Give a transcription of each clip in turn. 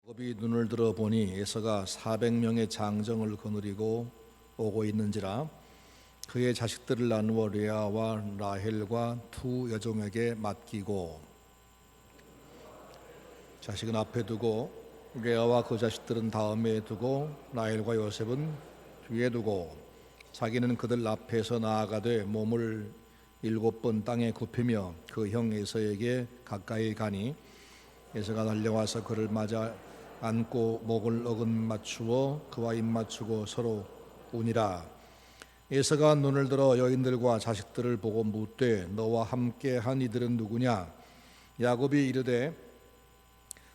야곱이 눈을 들어 보니 에서가 400명의 장정을 거느리고 오고 있는지라 그의 자식들을 나누어 레아와 라헬과 두 여종에게 맡기고 자식은 앞에 두고 레아와 그 자식들은 다음에 두고 라헬과 요셉은 뒤에 두고 자기는 그들 앞에서 나아가되 몸을 7번 땅에 굽히며 그 형 에서에게 가까이 가니 에서가 달려와서 그를 맞아 안고 목을 어긋 맞추어 그와 입 맞추고 서로 우니라. 에서가 눈을 들어 여인들과 자식들을 보고 묻되 너와 함께 한 이들은 누구냐? 야곱이 이르되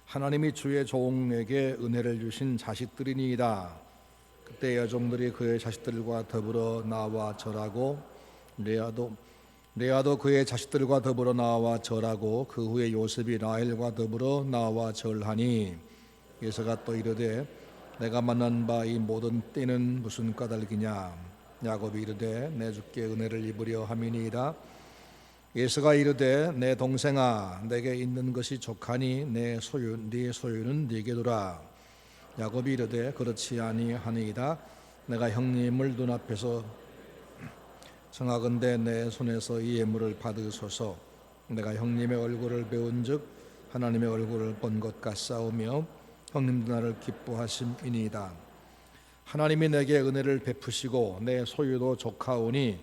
하나님이 주의 종에게 은혜를 주신 자식들이니이다. 그때 여종들이 그의 자식들과 더불어 나와 절하고 레아도 그의 자식들과 더불어 나와 절하고 그 후에 요셉이 라헬과 더불어 나와 절하니 에서가 또 이르되 내가 만난 바 이 모든 때는 무슨 까닭이냐? 야곱이 이르되 내 주께 은혜를 입으려 함이니이다. 에서가 이르되 내 동생아 내게 있는 것이 족하니 네 소유는 네게 두라. 야곱이 이르되 그렇지 아니하니이다. 내가 형님을 눈앞에서 청하건대 내 손에서 이 예물을 받으소서. 내가 형님의 얼굴을 배운즉 하나님의 얼굴을 본 것 같사오며 형님도 나를 기뻐하심이니이다. 하나님이 내게 은혜를 베푸시고 내 소유도 족하오니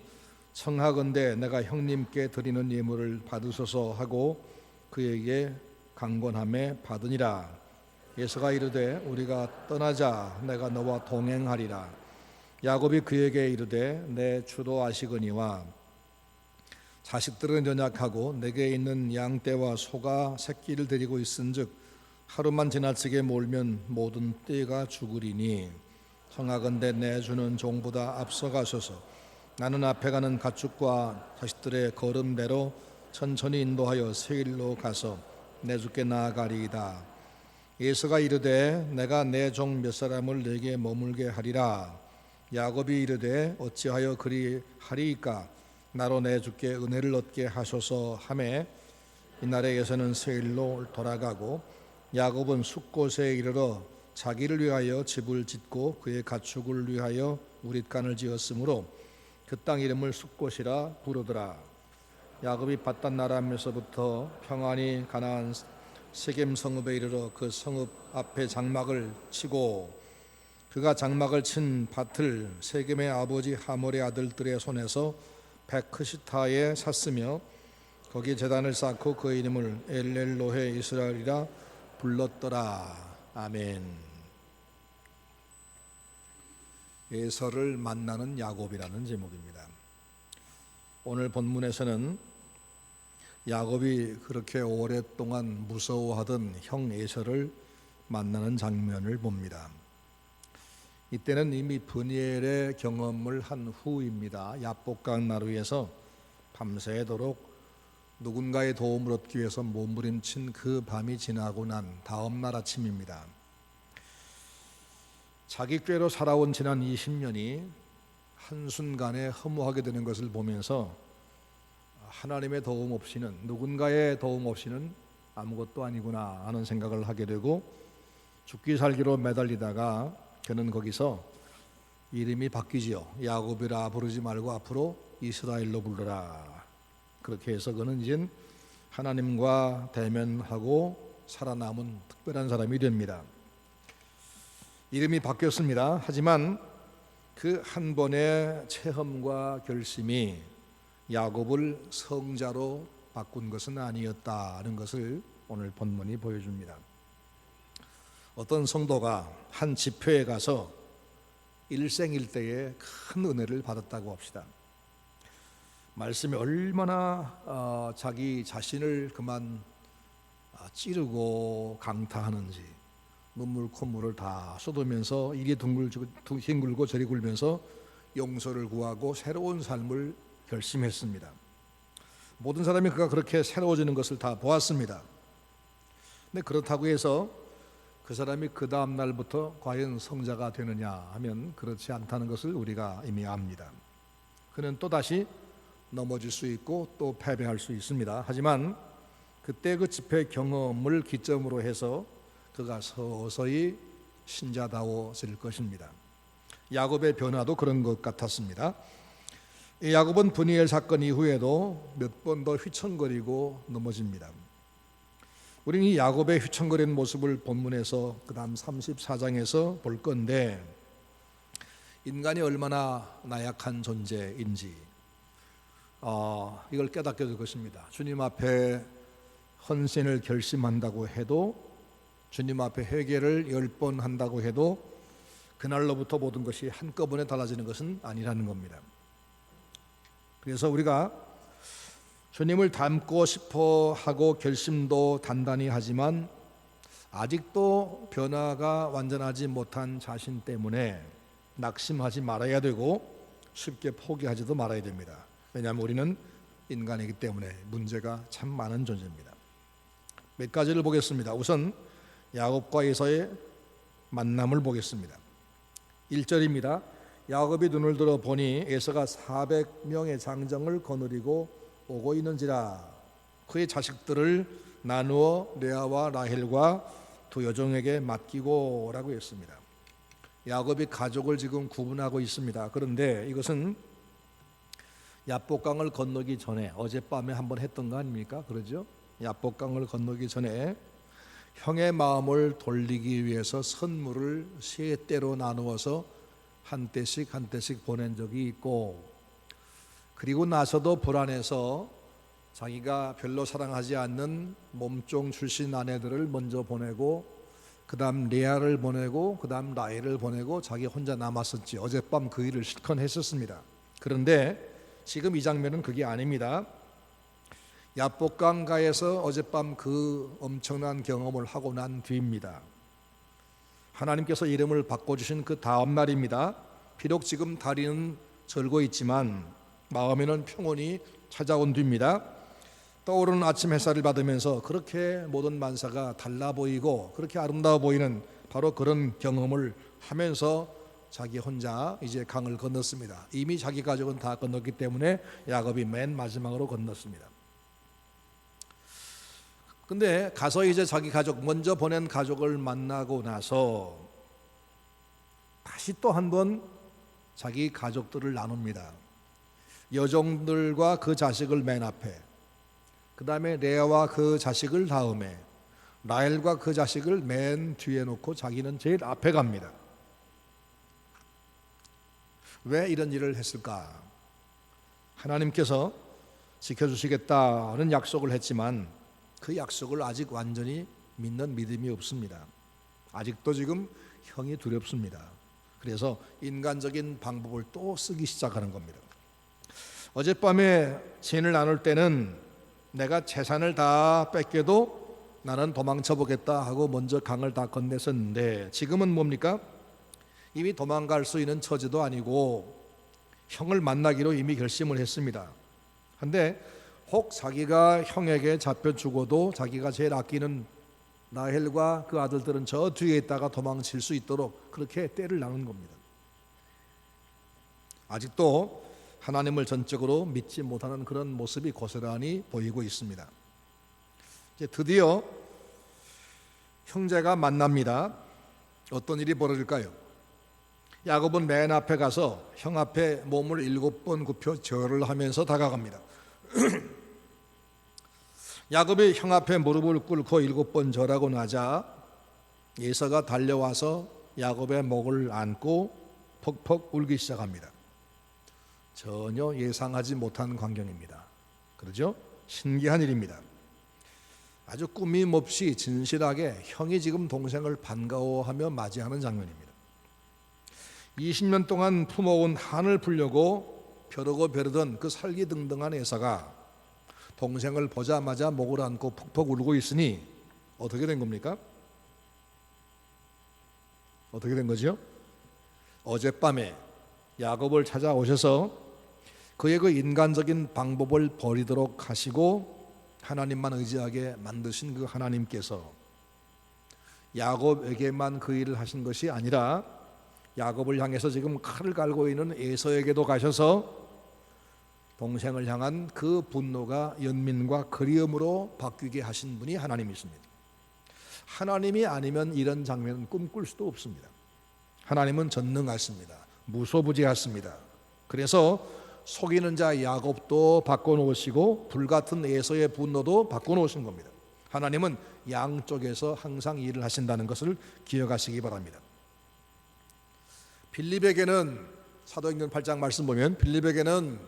청하건대 내가 형님께 드리는 예물을 받으소서 하고 그에게 강권함에 받으니라. 에서가 이르되 우리가 떠나자 내가 너와 동행하리라. 야곱이 그에게 이르되 내 주도 아시거니와 자식들은 연약하고 내게 있는 양떼와 소가 새끼를 데리고 있은즉 하루만 지나치게 몰면 모든 떼가 죽으리니 청하건대 내 주는 종보다 앞서가소서. 나는 앞에 가는 가축과 자식들의 걸음대로 천천히 인도하여 세일로 가서 내 주께 나아가리이다. 에서가 이르되 내가 내 종 몇 사람을 내게 머물게 하리라. 야곱이 이르되 어찌하여 그리 하리이까? 나로 내 주께 은혜를 얻게 하소서 하매 이날에 에서는 세일로 돌아가고 야곱은 숫곳에 이르러 자기를 위하여 집을 짓고 그의 가축을 위하여 우릿간을 지었으므로 그 땅 이름을 숫곳이라 부르더라. 야곱이 밧단 아람에서부터 평안히 가나안 세겜 성읍에 이르러 그 성읍 앞에 장막을 치고 그가 장막을 친 밭을 세겜의 아버지 하몰의 아들들의 손에서 베크시타에 샀으며 거기 제단을 쌓고 그 이름을 엘렐로헤 이스라엘이라 불렀더라. 아멘. 에서를 만나는 야곱이라는 제목입니다. 오늘 본문에서는 야곱이 그렇게 오랫동안 무서워하던 형 에서를 만나는 장면을 봅니다. 이때는 이미 브니엘의 경험을 한 후입니다. 야복강 나루에서 밤새도록 누군가의 도움을 얻기 위해서 몸부림친 그 밤이 지나고 난 다음 날 아침입니다. 자기 꾀로 살아온 지난 20년이 한순간에 허무하게 되는 것을 보면서 하나님의 도움 없이는, 누군가의 도움 없이는 아무것도 아니구나 하는 생각을 하게 되고 죽기 살기로 매달리다가 그는 거기서 이름이 바뀌지요. 야곱이라 부르지 말고 앞으로 이스라엘로 불러라. 그렇게 해서 그는 이제 하나님과 대면하고 살아남은 특별한 사람이 됩니다. 이름이 바뀌었습니다. 하지만 그 한 번의 체험과 결심이 야곱을 성자로 바꾼 것은 아니었다는 것을 오늘 본문이 보여줍니다. 어떤 성도가 한 집회에 가서 일생일대에 큰 은혜를 받았다고 합시다. 말씀이 얼마나 자기 자신을 그만 찌르고 강타하는지 눈물 콧물을 다 쏟으면서 이리 뒹굴고 저리 굴면서 용서를 구하고 새로운 삶을 결심했습니다. 모든 사람이 그가 그렇게 새로워지는 것을 다 보았습니다. 근데 그렇다고 해서 그 사람이 그 다음 날부터 과연 성자가 되느냐 하면 그렇지 않다는 것을 우리가 이미 압니다. 그는 또다시 넘어질 수 있고 또 패배할 수 있습니다. 하지만 그때 그 집회 경험을 기점으로 해서 그가 서서히 신자다워질 것입니다. 야곱의 변화도 그런 것 같았습니다. 이 야곱은 브니엘 사건 이후에도 몇 번 더 휘청거리고 넘어집니다. 우리는 이 야곱의 휘청거리는 모습을 본문에서 그 다음 34장에서 볼 건데, 인간이 얼마나 나약한 존재인지 이걸 깨닫게 될 것입니다. 주님 앞에 헌신을 결심한다고 해도, 주님 앞에 회개를 10번 한다고 해도 그날로부터 모든 것이 한꺼번에 달라지는 것은 아니라는 겁니다. 그래서 우리가 주님을 닮고 싶어 하고 결심도 단단히 하지만 아직도 변화가 완전하지 못한 자신 때문에 낙심하지 말아야 되고 쉽게 포기하지도 말아야 됩니다. 왜냐하면 우리는 인간이기 때문에 문제가 참 많은 존재입니다. 몇 가지를 보겠습니다. 우선 야곱과 에서의 만남을 보겠습니다. 1절입니다. 야곱이 눈을 들어 보니 에서가 400명의 장정을 거느리고 오고 있는지라. 그의 자식들을 나누어 레아와 라헬과 두 여종에게 맡기고 라고 했습니다. 야곱이 가족을 지금 구분하고 있습니다. 그런데 이것은 야복강을 건너기 전에, 어젯밤에 한번 했던 거 아닙니까? 그러죠? 야복강을 건너기 전에 형의 마음을 돌리기 위해서 선물을 세 때로 나누어서 한 때씩 한 때씩 보낸 적이 있고, 그리고 나서도 불안해서 자기가 별로 사랑하지 않는 몸종 출신 아내들을 먼저 보내고, 그 다음 레아를 보내고, 그 다음 라헬을 보내고 자기 혼자 남았었지. 어젯밤 그 일을 실컷 했었습니다. 그런데 지금 이 장면은 그게 아닙니다. 야복강가에서 어젯밤 그 엄청난 경험을 하고 난 뒤입니다. 하나님께서 이름을 바꿔주신 그 다음 날입니다. 비록 지금 다리는 절고 있지만 마음에는 평온이 찾아온 뒤입니다. 떠오르는 아침 햇살을 받으면서 그렇게 모든 만사가 달라 보이고 그렇게 아름다워 보이는 바로 그런 경험을 하면서 자기 혼자 이제 강을 건넜습니다. 이미 자기 가족은 다 건넜기 때문에 야곱이 맨 마지막으로 건넜습니다. 근데 가서 이제 자기 가족, 먼저 보낸 가족을 만나고 나서 다시 또 한 번 자기 가족들을 나눕니다. 여종들과 그 자식을 맨 앞에, 그 다음에 레아와 그 자식을 다음에, 라헬과 그 자식을 맨 뒤에 놓고 자기는 제일 앞에 갑니다. 왜 이런 일을 했을까? 하나님께서 지켜주시겠다는 약속을 했지만 그 약속을 아직 완전히 믿는 믿음이 없습니다. 아직도 지금 형이 두렵습니다. 그래서 인간적인 방법을 또 쓰기 시작하는 겁니다. 어젯밤에 진을 나눌 때는 내가 재산을 다 뺏겨도 나는 도망쳐 보겠다 하고 먼저 강을 다 건넸었는데, 지금은 뭡니까? 이미 도망갈 수 있는 처지도 아니고 형을 만나기로 이미 결심을 했습니다. 그런데 혹 자기가 형에게 잡혀 죽어도 자기가 제일 아끼는 라헬과 그 아들들은 저 뒤에 있다가 도망칠 수 있도록 그렇게 때를 나눈 겁니다. 아직도 하나님을 전적으로 믿지 못하는 그런 모습이 고스란히 보이고 있습니다. 이제 드디어 형제가 만납니다. 어떤 일이 벌어질까요? 야곱은 맨 앞에 가서 형 앞에 몸을 7번 굽혀 절을 하면서 다가갑니다. 야곱이 형 앞에 무릎을 꿇고 7번 절하고 나자 에서가 달려와서 야곱의 목을 안고 퍽퍽 울기 시작합니다. 전혀 예상하지 못한 광경입니다. 그러죠? 신기한 일입니다. 아주 꾸밈없이 진실하게 형이 지금 동생을 반가워하며 맞이하는 장면입니다. 20년 동안 품어온 한을 풀려고 벼르고 벼르던 그 살기등등한 에서가 동생을 보자마자 목을 안고 푹푹 울고 있으니 어떻게 된 겁니까? 어떻게 된 거죠? 어젯밤에 야곱을 찾아오셔서 그의 그 인간적인 방법을 버리도록 하시고 하나님만 의지하게 만드신 그 하나님께서 야곱에게만 그 일을 하신 것이 아니라 야곱을 향해서 지금 칼을 갈고 있는 에서에게도 가셔서 동생을 향한 그 분노가 연민과 그리움으로 바뀌게 하신 분이 하나님이십니다. 하나님이 아니면 이런 장면은 꿈꿀 수도 없습니다. 하나님은 전능하십니다. 무소부지하십니다. 그래서 속이는 자 야곱도 바꿔놓으시고 불같은 에서의 분노도 바꿔놓으신 겁니다. 하나님은 양쪽에서 항상 일을 하신다는 것을 기억하시기 바랍니다. 빌립에게는 사도행전 8장 말씀 보면 빌립에게는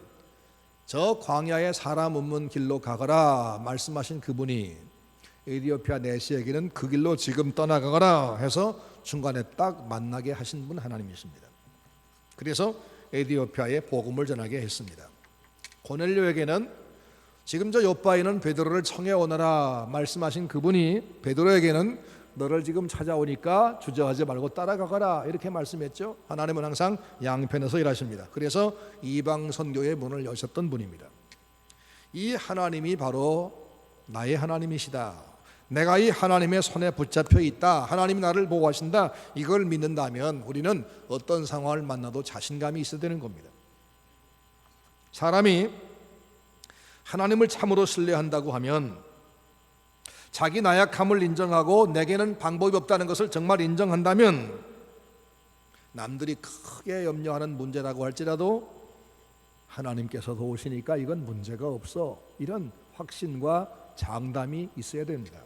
저 광야에 사람 없는 길로 가거라 말씀하신 그분이 에디오피아 내시에게는 그 길로 지금 떠나가거라 해서 중간에 딱 만나게 하신 분 하나님이십니다. 그래서 에디오피아에 복음을 전하게 했습니다. 고넬료에게는 지금 저 요바에 있는 베드로를 청해 오너라 말씀하신 그분이 베드로에게는 너를 지금 찾아오니까 주저하지 말고 따라가거라 이렇게 말씀했죠. 하나님은 항상 양편에서 일하십니다. 그래서 이방 선교의 문을 여셨던 분입니다. 이 하나님이 바로 나의 하나님이시다. 내가 이 하나님의 손에 붙잡혀 있다. 하나님이 나를 보호하신다. 이걸 믿는다면 우리는 어떤 상황을 만나도 자신감이 있어야 되는 겁니다. 사람이 하나님을 참으로 신뢰한다고 하면 자기 나약함을 인정하고 내게는 방법이 없다는 것을 정말 인정한다면 남들이 크게 염려하는 문제라고 할지라도 하나님께서 도우시니까 이건 문제가 없어. 이런 확신과 장담이 있어야 됩니다.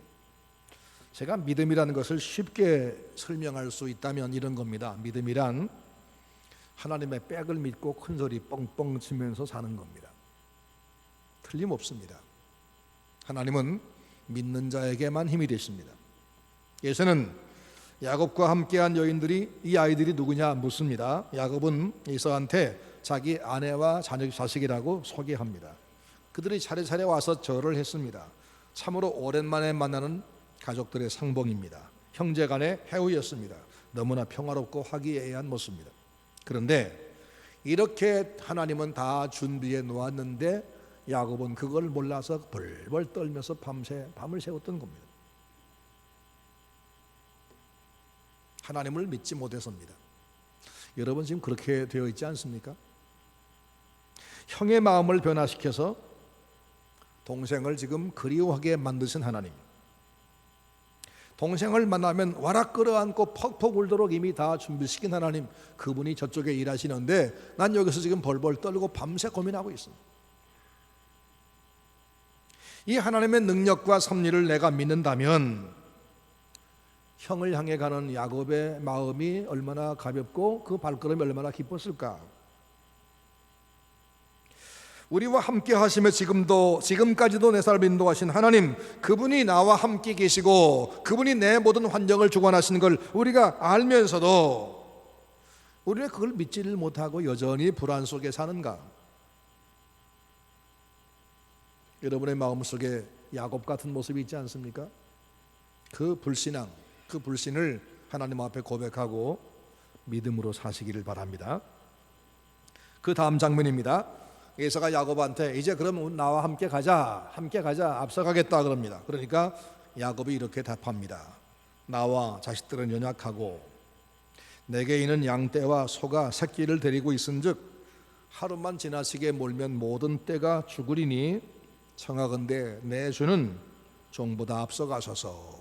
제가 믿음이라는 것을 쉽게 설명할 수 있다면 이런 겁니다. 믿음이란 하나님의 백을 믿고 큰소리 뻥뻥 치면서 사는 겁니다. 틀림없습니다. 하나님은 믿는 자에게만 힘이 되십니다. 예수는 야곱과 함께한 여인들이 이 아이들이 누구냐 묻습니다. 야곱은 이서한테 자기 아내와 자식이라고 소개합니다. 그들이 차례차례 와서 절을 했습니다. 참으로 오랜만에 만나는 가족들의 상봉입니다. 형제간의 해우였습니다. 너무나 평화롭고 화기애애한 모습입니다. 그런데 이렇게 하나님은 다 준비해 놓았는데 야곱은 그걸 몰라서 벌벌 떨면서 밤을 새웠던 겁니다. 하나님을 믿지 못해서입니다. 여러분 지금 그렇게 되어 있지 않습니까? 형의 마음을 변화시켜서 동생을 지금 그리워하게 만드신 하나님, 동생을 만나면 와락 끌어안고 퍽퍽 울도록 이미 다 준비시킨 하나님, 그분이 저쪽에 일하시는데 난 여기서 지금 벌벌 떨고 밤새 고민하고 있습니다. 이 하나님의 능력과 섭리를 내가 믿는다면 형을 향해 가는 야곱의 마음이 얼마나 가볍고 그 발걸음이 얼마나 기뻤을까. 우리와 함께 하시며 지금까지도 내 삶을 인도하신 하나님, 그분이 나와 함께 계시고 그분이 내 모든 환경을 주관하시는 걸 우리가 알면서도 우리는 그걸 믿지를 못하고 여전히 불안 속에 사는가? 여러분의 마음속에 야곱 같은 모습이 있지 않습니까? 그 불신앙, 그 불신을 하나님 앞에 고백하고 믿음으로 사시기를 바랍니다. 그 다음 장면입니다. 에서가 야곱한테 이제 그럼 나와 함께 가자 앞서가겠다 그럽니다. 그러니까 야곱이 이렇게 답합니다. 나와 자식들은 연약하고 내게 있는 양떼와 소가 새끼를 데리고 있은즉 하루만 지나치게 몰면 모든 떼가 죽으리니 청하건대 내 주는 종보다 앞서가소서.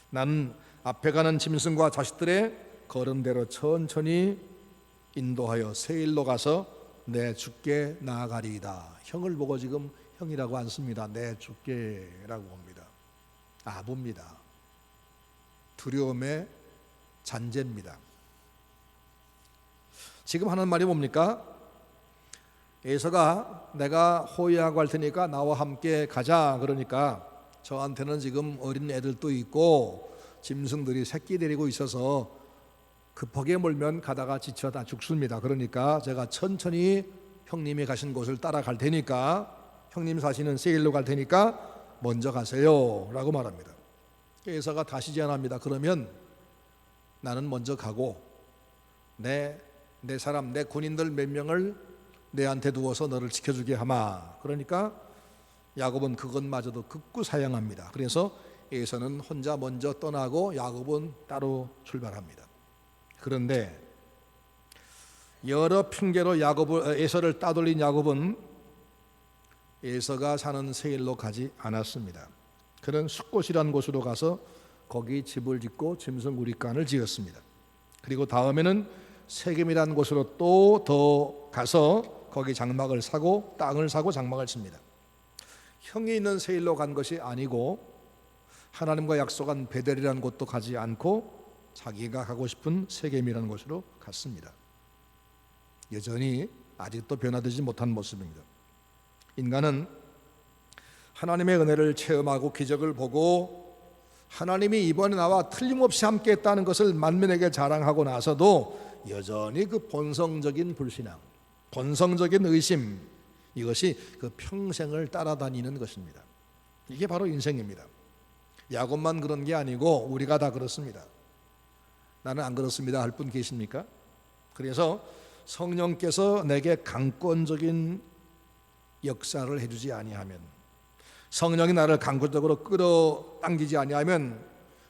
나는 앞에 가는 짐승과 자식들의 걸음대로 천천히 인도하여 세일로 가서 내 주께 나아가리이다. 형을 보고 지금 형이라고 안 씁니다. 내 주께라고 봅니다. 아부입니다. 두려움의 잔재입니다. 지금 하는 말이 뭡니까? 에서가 내가 호위하고 할 테니까 나와 함께 가자 그러니까 저한테는 지금 어린 애들도 있고 짐승들이 새끼 데리고 있어서 급하게 몰면 가다가 지쳐 다 죽습니다. 그러니까 제가 천천히 형님이 가신 곳을 따라갈 테니까 형님 사시는 세일로 갈 테니까 먼저 가세요 라고 말합니다. 에서가 다시 제안합니다. 그러면 나는 먼저 가고 내 사람 내 군인들 몇 명을 내한테 두어서 너를 지켜주게 하마. 그러니까 야곱은 그것마저도 극구 사양합니다. 그래서 에서는 혼자 먼저 떠나고 야곱은 따로 출발합니다. 그런데 여러 핑계로 에서를 따돌린 야곱은 에서가 사는 세일로 가지 않았습니다. 그는 숫곳이라는 곳으로 가서 거기 집을 짓고 짐승우리간을 지었습니다. 그리고 다음에는 세겜이라는 곳으로 또 더 가서 거기 장막을 사고 땅을 사고 장막을 칩니다. 형이 있는 세일로 간 것이 아니고 하나님과 약속한 베델이라는 곳도 가지 않고 자기가 가고 싶은 세겜이라는 곳으로 갔습니다. 여전히 아직도 변화되지 못한 모습입니다. 인간은 하나님의 은혜를 체험하고 기적을 보고 하나님이 이번에 나와 틀림없이 함께했다는 것을 만민에게 자랑하고 나서도 여전히 그 본성적인 불신앙, 본성적인 의심, 이것이 그 평생을 따라다니는 것입니다. 이게 바로 인생입니다. 야곱만 그런 게 아니고 우리가 다 그렇습니다. 나는 안 그렇습니다 할 분 계십니까? 그래서 성령께서 내게 강권적인 역사를 해주지 아니하면, 성령이 나를 강권적으로 끌어당기지 아니하면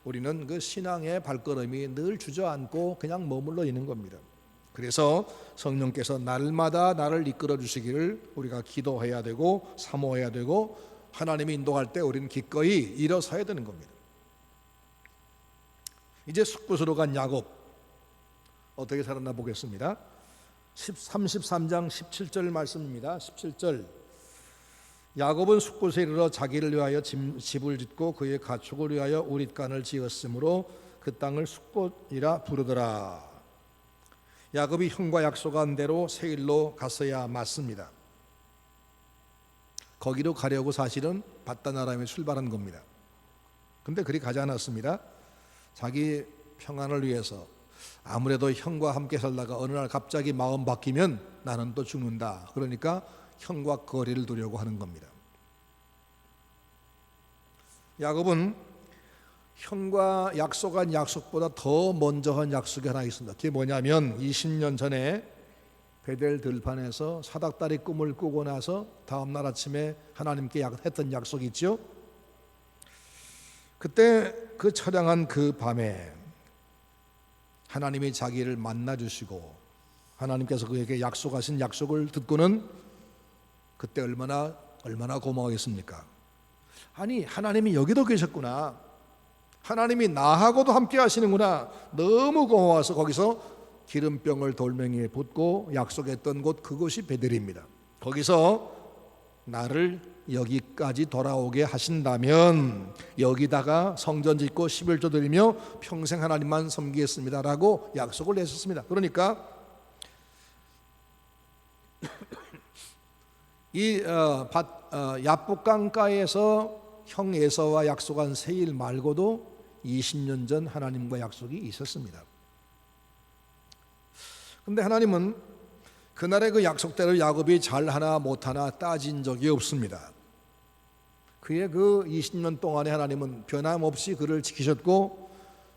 우리는 그 신앙의 발걸음이 늘 주저앉고 그냥 머물러 있는 겁니다. 그래서 성령께서 날마다 나를 이끌어 주시기를 우리가 기도해야 되고 사모해야 되고, 하나님이 인도할 때 우리는 기꺼이 일어서야 되는 겁니다. 이제 숫곳으로 간 야곱 어떻게 살았나 보겠습니다. 33장 17절 말씀입니다. 17절, 야곱은 숫곳에 이르러 자기를 위하여 집을 짓고 그의 가축을 위하여 우릿간을 지었으므로 그 땅을 숫곳이라 부르더라. 야곱이 형과 약속한 대로 세일로 갔어야 맞습니다. 거기로 가려고 사실은 밧단 아람에 출발한 겁니다. 근데 그리 가지 않았습니다. 자기 평안을 위해서 아무래도 형과 함께 살다가 어느 날 갑자기 마음 바뀌면 나는 또 죽는다. 그러니까 형과 거리를 두려고 하는 겁니다. 야곱은 형과 약속한 약속보다 더 먼저 한 약속이 하나 있습니다. 그게 뭐냐면 20년 전에 베델 들판에서 사닥다리 꿈을 꾸고 나서 다음 날 아침에 하나님께 했던 약속이 있죠. 그때 그 처량한 그 밤에 하나님이 자기를 만나 주시고 하나님께서 그에게 약속하신 약속을 듣고는 그때 얼마나 고마워했습니까? 아니, 하나님이 여기도 계셨구나, 하나님이 나하고도 함께 하시는구나, 너무 고마워서 거기서 기름병을 돌멩이에 붓고 약속했던 곳, 그곳이 베델입니다. 거기서 나를 여기까지 돌아오게 하신다면 여기다가 성전 짓고 11조 드리며 평생 하나님만 섬기겠습니다라고 약속을 했었습니다. 그러니까 이 야복강가에서 형 에서와 약속한 세일 말고도 20년 전 하나님과 약속이 있었습니다. 근데 하나님은 그날의 그 약속대로 야곱이 잘하나 못하나 따진 적이 없습니다. 그의 그 20년 동안에 하나님은 변함없이 그를 지키셨고,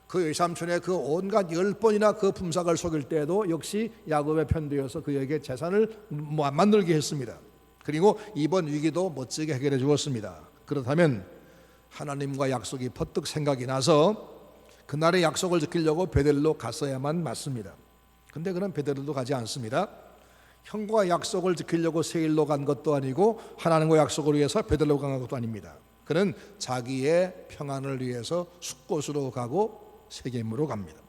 그 외삼촌의 그 온갖 10번이나 그 품삯을 속일 때에도 역시 야곱의 편되어서 그에게 재산을 만들게 했습니다. 그리고 이번 위기도 멋지게 해결해 주었습니다. 그렇다면 하나님과 약속이 퍼뜩 생각이 나서 그날의 약속을 지키려고 베델로 갔어야만 맞습니다. 근데 그는 베델로 가지 않습니다. 형과 약속을 지키려고 세일로 간 것도 아니고 하나님과 약속을 위해서 베델로 간 것도 아닙니다. 그는 자기의 평안을 위해서 숫곳으로 가고 세겜으로 갑니다.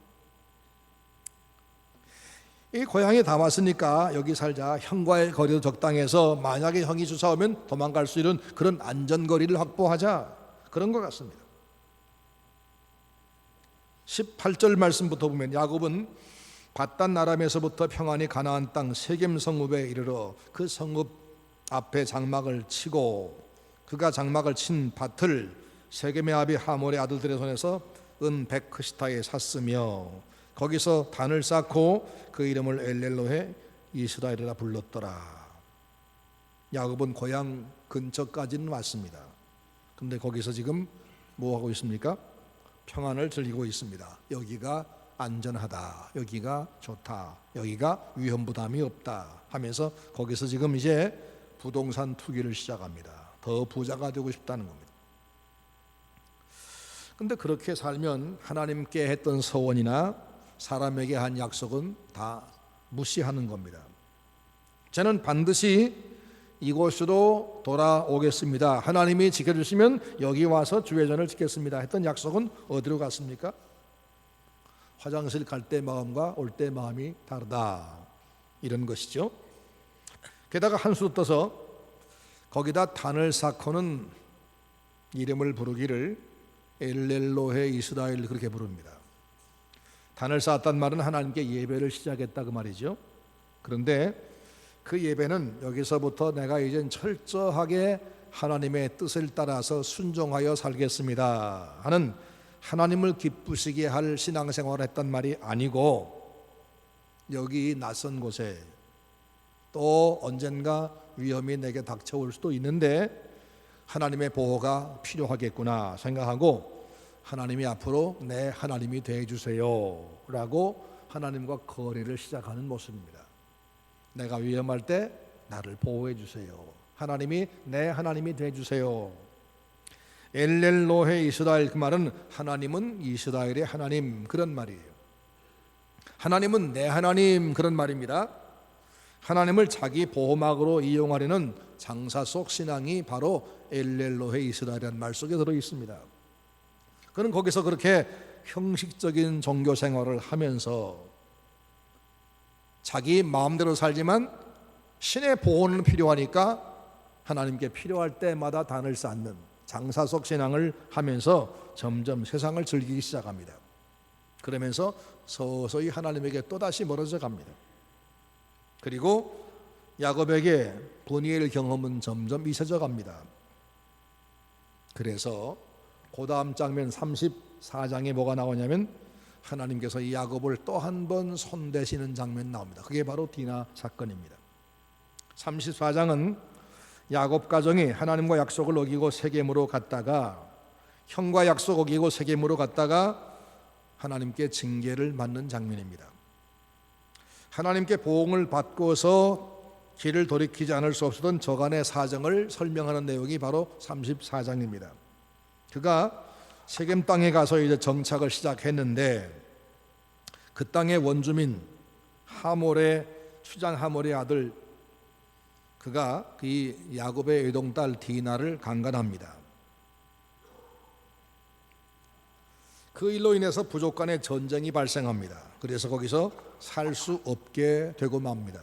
이 고향에 다 왔으니까 여기 살자, 형과의 거리도 적당해서 만약에 형이 쫓아오면 도망갈 수 있는 그런 안전거리를 확보하자, 그런 것 같습니다. 18절 말씀부터 보면 야곱은 밧단 아람에서부터 평안히 가나안 땅 세겜 성읍에 이르러 그 성읍 앞에 장막을 치고, 그가 장막을 친 밭을 세겜의 아비 하몰의 아들들의 손에서 은 100크시타에 샀으며 거기서 단을 쌓고 그 이름을 엘렐로헤 이스라엘이라 불렀더라. 야곱은 고향 근처까지는 왔습니다. 근데 거기서 지금 뭐 하고 있습니까? 평안을 즐기고 있습니다. 여기가 안전하다, 여기가 좋다, 여기가 위험 부담이 없다 하면서 거기서 지금 이제 부동산 투기를 시작합니다. 더 부자가 되고 싶다는 겁니다. 근데 그렇게 살면 하나님께 했던 서원이나 사람에게 한 약속은 다 무시하는 겁니다. 저는 반드시 이곳으로 돌아오겠습니다. 하나님이 지켜주시면 여기 와서 주회전을 짓겠습니다 했던 약속은 어디로 갔습니까? 화장실 갈 때 마음과 올 때 마음이 다르다, 이런 것이죠. 게다가 한수 떠서 거기다 단을 쌓고는 이름을 부르기를 엘렐로헤 이스라엘, 그렇게 부릅니다. 단을 쌓았단 말은 하나님께 예배를 시작했다, 그 말이죠. 그런데 그 예배는 여기서부터 내가 이젠 철저하게 하나님의 뜻을 따라서 순종하여 살겠습니다 하는, 하나님을 기쁘시게 할 신앙생활을 했단 말이 아니고, 여기 낯선 곳에 또 언젠가 위험이 내게 닥쳐올 수도 있는데 하나님의 보호가 필요하겠구나 생각하고, 하나님이 앞으로 내 하나님이 되어주세요 라고 하나님과 거래를 시작하는 모습입니다. 내가 위험할 때 나를 보호해 주세요. 하나님이 내 하나님이 되어주세요. 엘렐로헤 이스라엘, 그 말은 하나님은 이스라엘의 하나님, 그런 말이에요. 하나님은 내 하나님, 그런 말입니다. 하나님을 자기 보호막으로 이용하려는 장사 속 신앙이 바로 엘렐로헤 이스라엘이라는 말 속에 들어 있습니다. 그는 거기서 그렇게 형식적인 종교 생활을 하면서 자기 마음대로 살지만 신의 보호는 필요하니까 하나님께 필요할 때마다 단을 쌓는 장사 속 신앙을 하면서 점점 세상을 즐기기 시작합니다. 그러면서 서서히 하나님에게 또다시 멀어져 갑니다. 그리고 야곱에게 분이엘 경험은 점점 잊혀져 갑니다. 그래서 그 다음 장면 34장에 뭐가 나오냐면 하나님께서 이 야곱을 또 한 번 손대시는 장면이 나옵니다. 그게 바로 디나 사건입니다. 34장은 야곱 가정이 하나님과 약속을 어기고 세겜으로 갔다가, 형과 약속 어기고 세겜으로 갔다가 하나님께 징계를 받는 장면입니다. 하나님께 보응을 받고서 길을 돌이키지 않을 수 없었던 저간의 사정을 설명하는 내용이 바로 34장입니다. 그가 세겜 땅에 가서 이제 정착을 시작했는데, 그 땅의 원주민 하몰의 추장 하몰의 아들, 그가 이 야곱의 외동딸 디나를 강간합니다. 그 일로 인해서 부족 간의 전쟁이 발생합니다. 그래서 거기서 살 수 없게 되고 맙니다.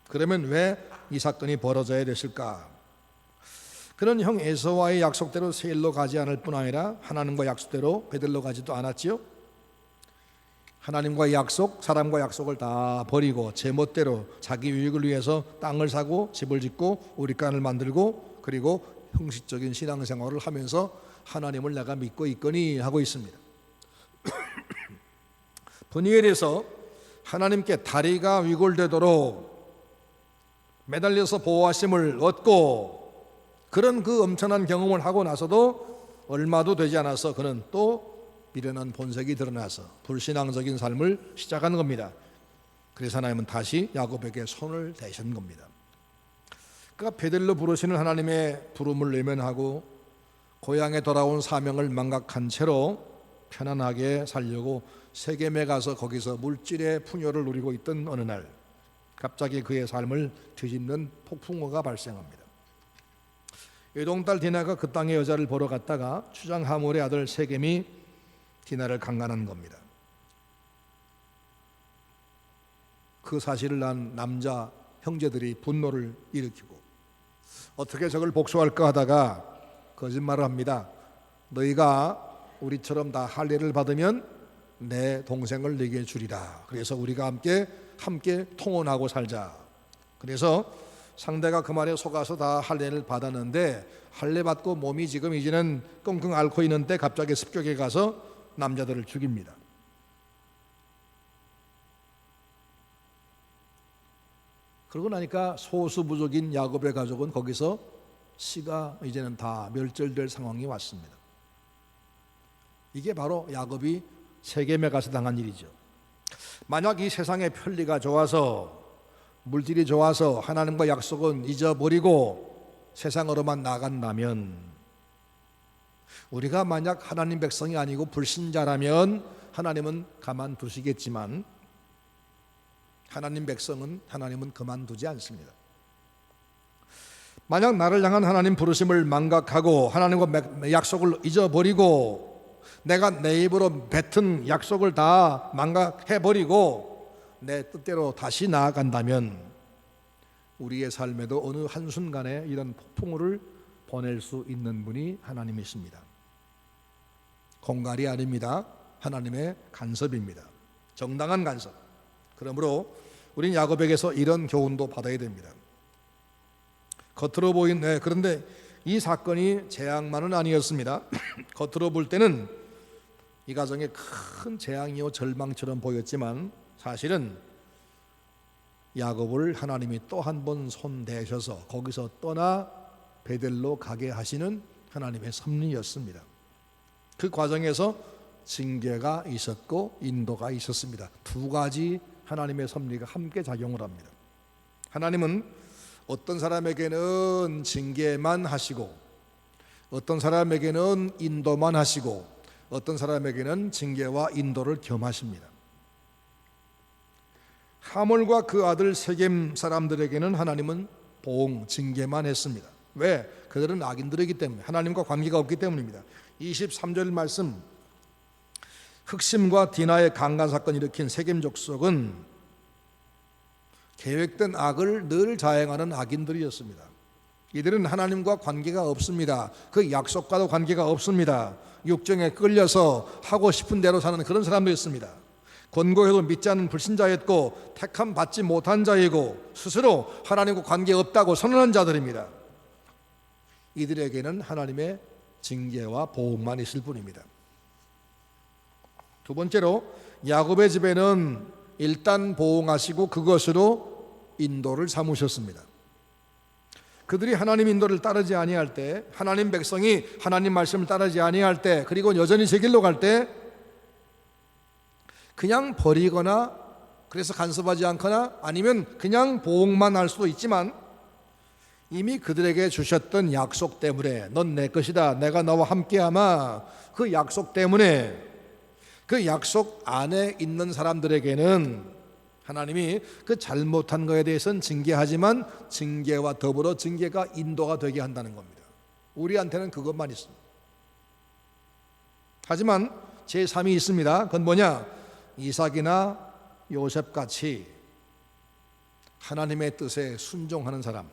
그러면 왜 이 사건이 벌어져야 됐을까? 그는 형 에서와의 약속대로 세일로 가지 않을 뿐 아니라 하나님과 약속대로 베들로 가지도 않았지요. 하나님과 약속, 사람과 약속을 다 버리고 제멋대로 자기 유익을 위해서 땅을 사고 집을 짓고 우리간을 만들고, 그리고 형식적인 신앙생활을 하면서 하나님을 내가 믿고 있거니 하고 있습니다. 분이엘에서 하나님께 다리가 위골되도록 매달려서 보호하심을 얻고, 그런 그 엄청난 경험을 하고 나서도 얼마도 되지 않아서 그는 또 미련한 본색이 드러나서 불신앙적인 삶을 시작하는 겁니다. 그래서 하나님은 다시 야곱에게 손을 대신 겁니다. 그가 베델로 부르시는 하나님의 부름을 외면하고 고향에 돌아온 사명을 망각한 채로 편안하게 살려고 세겜에 가서 거기서 물질의 풍요를 누리고 있던 어느 날 갑자기 그의 삶을 뒤집는 폭풍우가 발생합니다. 외동딸 디나가 그 땅의 여자를 보러 갔다가 추장 하몰의 아들 세겜이 디나를 강간한 겁니다. 그 사실을 난 남자 형제들이 분노를 일으키고 어떻게 저걸 복수할까 하다가 거짓말을 합니다. 너희가 우리처럼 다 할례를 받으면 내 동생을 네게 주리라. 그래서 우리가 함께 통혼하고 살자. 그래서 상대가 그 말에 속아서 다 할례를 받았는데, 할례 받고 몸이 지금 이제는 끙끙 앓고 있는데 갑자기 습격에 가서 남자들을 죽입니다. 그러고 나니까 소수부족인 야곱의 가족은 거기서 씨가 이제는 다 멸절될 상황이 왔습니다. 이게 바로 야곱이 세겜에 가서 당한 일이죠. 만약 이 세상의 편리가 좋아서, 물질이 좋아서 하나님과 약속은 잊어버리고 세상으로만 나간다면, 우리가 만약 하나님 백성이 아니고 불신자라면 하나님은 가만두시겠지만 하나님 백성은 하나님은 그만두지 않습니다. 만약 나를 향한 하나님 부르심을 망각하고 하나님과 약속을 잊어버리고 내가 내 입으로 뱉은 약속을 다 망각해버리고 내 뜻대로 다시 나아간다면 우리의 삶에도 어느 한순간에 이런 폭풍우를 보낼 수 있는 분이 하나님이십니다. 공갈이 아닙니다. 하나님의 간섭입니다. 정당한 간섭. 그러므로 우린 야곱에게서 이런 교훈도 받아야 됩니다. 겉으로 그런데 이 사건이 재앙만은 아니었습니다. 겉으로 볼 때는 이 가정에 큰 재앙이요 절망처럼 보였지만 사실은 야곱을 하나님이 또 한 번 손대셔서 거기서 떠나 베델로 가게 하시는 하나님의 섭리였습니다. 그 과정에서 징계가 있었고 인도가 있었습니다. 두 가지 하나님의 섭리가 함께 작용을 합니다. 하나님은 어떤 사람에게는 징계만 하시고 어떤 사람에게는 인도만 하시고 어떤 사람에게는 징계와 인도를 겸하십니다. 하몰과 그 아들 세겜 사람들에게는 하나님은 보응, 징계만 했습니다. 왜? 그들은 악인들이기 때문에, 하나님과 관계가 없기 때문입니다. 23절 말씀, 흑심과 디나의 강간 사건을 일으킨 세겜 족속은 계획된 악을 늘 자행하는 악인들이었습니다. 이들은 하나님과 관계가 없습니다. 그 약속과도 관계가 없습니다. 육정에 끌려서 하고 싶은 대로 사는 그런 사람들이었습니다. 권고해도 믿지 않는 불신자였고 택함 받지 못한 자이고 스스로 하나님과 관계 없다고 선언한 자들입니다. 이들에게는 하나님의 징계와 보응만 있을 뿐입니다. 두 번째로 야곱의 집에는 일단 보응하시고 그것으로 인도를 삼으셨습니다. 그들이 하나님 인도를 따르지 아니할 때, 하나님 백성이 하나님 말씀을 따르지 아니할 때, 그리고 여전히 제 길로 갈 때 그냥 버리거나 그래서 간섭하지 않거나 아니면 그냥 보응만 할 수도 있지만 이미 그들에게 주셨던 약속 때문에 넌 내 것이다, 내가 너와 함께하마, 그 약속 때문에 그 약속 안에 있는 사람들에게는 하나님이 그 잘못한 것에 대해서는 징계하지만 징계와 더불어 징계가 인도가 되게 한다는 겁니다. 우리한테는 그것만 있습니다. 하지만 제3이 있습니다. 그건 뭐냐? 이삭이나 요셉같이 하나님의 뜻에 순종하는 사람,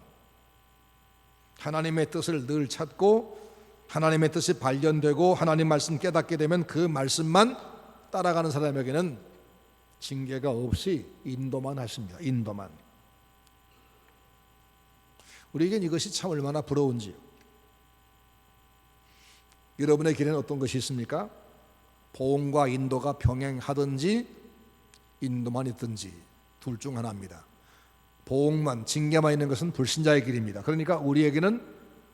하나님의 뜻을 늘 찾고 하나님의 뜻이 발견되고 하나님 말씀 깨닫게 되면 그 말씀만 따라가는 사람에게는 징계가 없이 인도만 하십니다. 인도만. 우리에겐 이것이 참 얼마나 부러운지요. 여러분의 길에는 어떤 것이 있습니까? 보응과 인도가 병행하든지 인도만 있든지 둘 중 하나입니다. 보응만, 징계만 있는 것은 불신자의 길입니다. 그러니까 우리에게는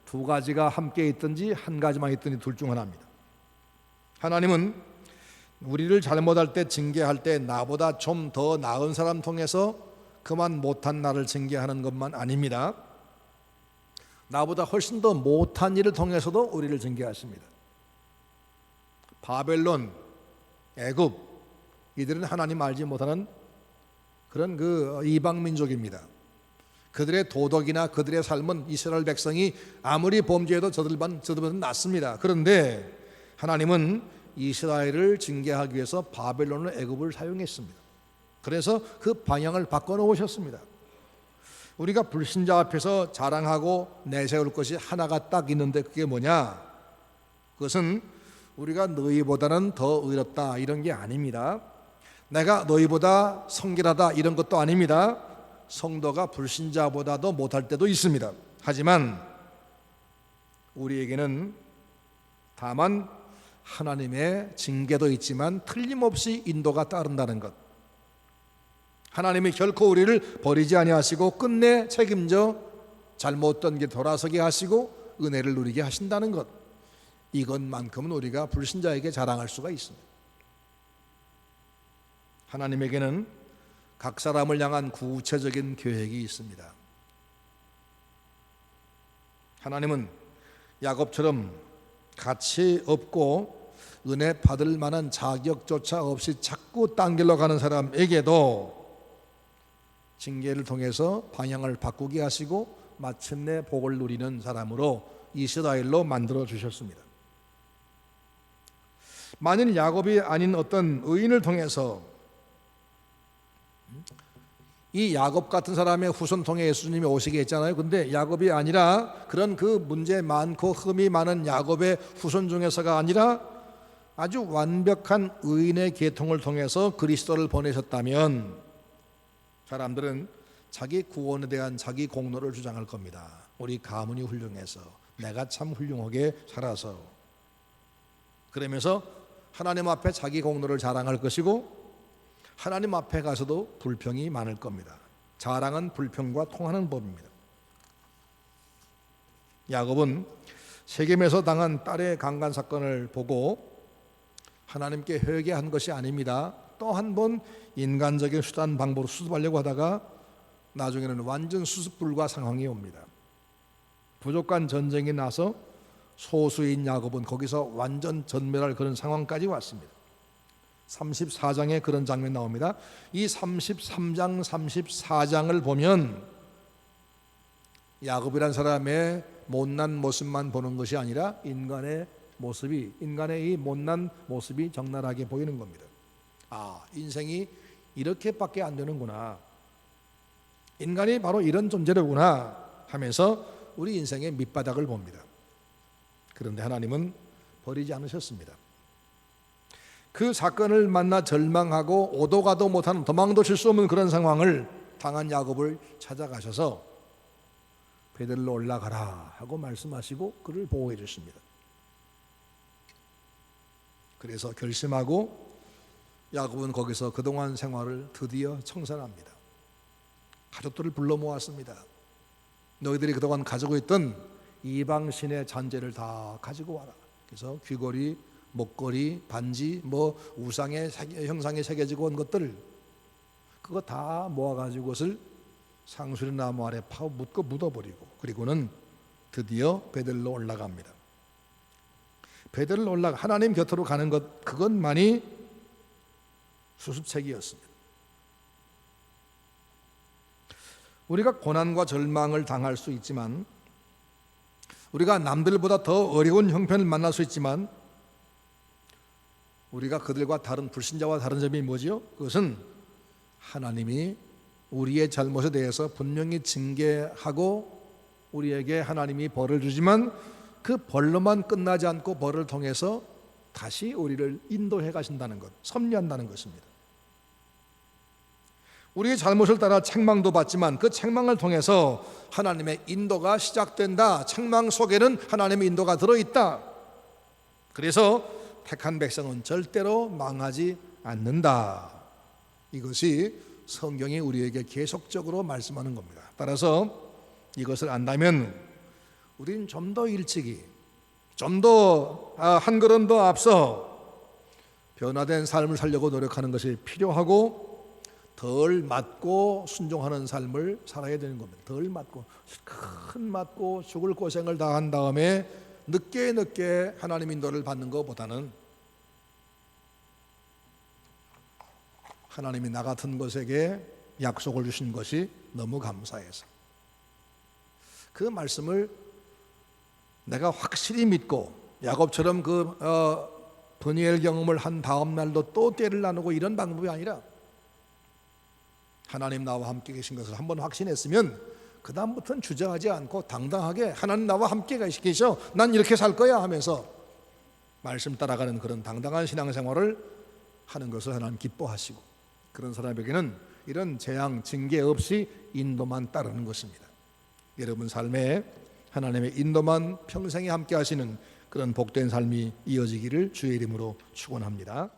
두 가지가 함께 있든지 한 가지만 있든지 둘 중 하나입니다. 하나님은 우리를 잘못할 때 징계할 때 나보다 좀 더 나은 사람 통해서 그만 못한 나를 징계하는 것만 아닙니다. 나보다 훨씬 더 못한 일을 통해서도 우리를 징계하십니다. 바벨론, 애굽, 이들은 하나님 알지 못하는 그런 그 이방 민족입니다. 그들의 도덕이나 그들의 삶은 이스라엘 백성이 아무리 범죄해도 저들보다는 낫습니다. 그런데 하나님은 이스라엘을 징계하기 위해서 바벨론을 애굽을 사용했습니다. 그래서 그 방향을 바꿔놓으셨습니다. 우리가 불신자 앞에서 자랑하고 내세울 것이 하나가 딱 있는데 그게 뭐냐? 그것은 우리가 너희보다는 더 의롭다 이런 게 아닙니다. 내가 너희보다 성결하다 이런 것도 아닙니다. 성도가 불신자보다도 못할 때도 있습니다. 하지만 우리에게는 다만 하나님의 징계도 있지만 틀림없이 인도가 따른다는 것, 하나님이 결코 우리를 버리지 아니하시고 끝내 책임져 잘못된 길 돌아서게 하시고 은혜를 누리게 하신다는 것, 이것만큼은 우리가 불신자에게 자랑할 수가 있습니다. 하나님에게는 각 사람을 향한 구체적인 계획이 있습니다. 하나님은 야곱처럼 가치 없고 은혜 받을 만한 자격조차 없이 자꾸 딴 길로 가는 사람에게도 징계를 통해서 방향을 바꾸게 하시고 마침내 복을 누리는 사람으로 이스라엘로 만들어 주셨습니다. 만일 야곱이 아닌 어떤 의인을 통해서 이 야곱 같은 사람의 후손 통해 예수님이 오시게 했잖아요. 근데 야곱이 아니라 그런 그 문제 많고 흠이 많은 야곱의 후손 중에서가 아니라 아주 완벽한 의인의 계통을 통해서 그리스도를 보내셨다면 사람들은 자기 구원에 대한 자기 공로를 주장할 겁니다. 우리 가문이 훌륭해서, 내가 참 훌륭하게 살아서, 그러면서 하나님 앞에 자기 공로를 자랑할 것이고 하나님 앞에 가서도 불평이 많을 겁니다. 자랑은 불평과 통하는 법입니다. 야곱은 세겜에서 당한 딸의 강간 사건을 보고 하나님께 회개한 것이 아닙니다. 또 한 번 인간적인 수단 방법으로 수습하려고 하다가 나중에는 완전 수습 불가 상황이 옵니다. 부족한 전쟁이 나서 소수인 야곱은 거기서 완전 전멸할 그런 상황까지 왔습니다. 34장에 그런 장면이 나옵니다. 이 33장, 34장을 보면 야곱이란 사람의 못난 모습만 보는 것이 아니라 인간의 이 못난 모습이 적나라하게 보이는 겁니다. 아, 인생이 이렇게밖에 안 되는구나, 인간이 바로 이런 존재로구나 하면서 우리 인생의 밑바닥을 봅니다. 그런데 하나님은 버리지 않으셨습니다. 그 사건을 만나 절망하고 오도 가도 못하는, 도망도 칠 수 없는 그런 상황을 당한 야곱을 찾아가셔서 베들로 올라가라 하고 말씀하시고 그를 보호해 주십니다. 그래서 결심하고 야곱은 거기서 그동안 생활을 드디어 청산합니다. 가족들을 불러 모았습니다. 너희들이 그동안 가지고 있던 이방신의 잔재를 다 가지고 와라. 그래서 귀걸이, 목걸이, 반지, 우상의 형상에 새겨지고 온 것들, 그거 다 모아가지고 그것을 상수리 나무 아래 묶어 묻어버리고, 그리고는 드디어 베들로 올라갑니다. 베들로 올라가 하나님 곁으로 가는 것, 그것만이 수습책이었습니다. 우리가 고난과 절망을 당할 수 있지만, 우리가 남들보다 더 어려운 형편을 만날 수 있지만, 우리가 그들과 다른, 불신자와 다른 점이 뭐지요? 그것은 하나님이 우리의 잘못에 대해서 분명히 징계하고 우리에게 하나님이 벌을 주지만 그 벌로만 끝나지 않고 벌을 통해서 다시 우리를 인도해 가신다는 것, 섭리한다는 것입니다. 우리의 잘못을 따라 책망도 받지만 그 책망을 통해서 하나님의 인도가 시작된다. 책망 속에는 하나님의 인도가 들어있다. 그래서 택한 백성은 절대로 망하지 않는다. 이것이 성경이 우리에게 계속적으로 말씀하는 겁니다. 따라서 이것을 안다면 우리는 좀 더 일찍이, 좀 더 한 걸음 더 앞서 변화된 삶을 살려고 노력하는 것이 필요하고, 덜 맞고 순종하는 삶을 살아야 되는 겁니다. 덜 맞고, 큰 맞고 죽을 고생을 다 한 다음에 늦게 하나님 인도를 받는 것보다는 하나님이 나 같은 것에게 약속을 주신 것이 너무 감사해서 그 말씀을 내가 확실히 믿고, 야곱처럼 브니엘 경험을 한 다음 날도 또 때를 나누고 이런 방법이 아니라 하나님 나와 함께 계신 것을 한번 확신했으면 그 다음부터는 주저하지 않고 당당하게 하나님 나와 함께 계셔, 난 이렇게 살 거야 하면서 말씀 따라가는 그런 당당한 신앙생활을 하는 것을 하나님 기뻐하시고, 그런 사람에게는 이런 재앙, 징계 없이 인도만 따르는 것입니다. 여러분 삶에 하나님의 인도만 평생에 함께 하시는 그런 복된 삶이 이어지기를 주의 이름으로 축원합니다.